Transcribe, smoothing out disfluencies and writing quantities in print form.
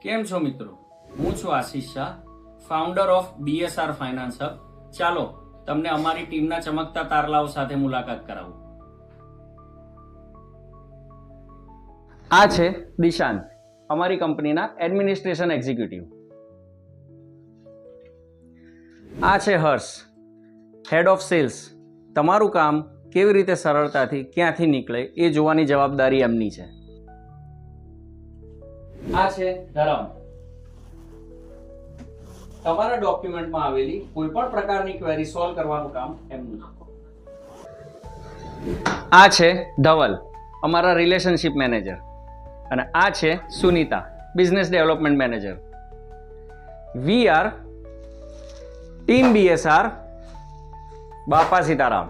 કેમ છો મિત્રો? હું છું Ashish Shah, founder of BSR finance hub. ચાલો તમને અમારી ટીમના ચમકતા તારલાઓ સાથે મુલાકાત કરાવું. આ છે દિશાંત, અમારી કંપનીના એડમિનિસ્ટ્રેશન એક્ઝિક્યુટિવ. આ છે હર્ષ, હેડ ઓફ સેલ્સ. તમારું કામ કેવી રીતે સરળતાથી ક્યાંથી નીકળે એ જોવાની જવાબદારી એમની છે. આ છે ધરમ, તમારા ડોક્યુમેન્ટમાં આવેલી કોઈ પણ પ્રકારની ક્વેરી સોલ્વ કરવાનું કામ એમનું છે. આ છે ધવલ, અમારા રિલેશનશિપ મેનેજર. અને આ છે Sunita, business development manager. We are team BSR, બાપા સીતારામ.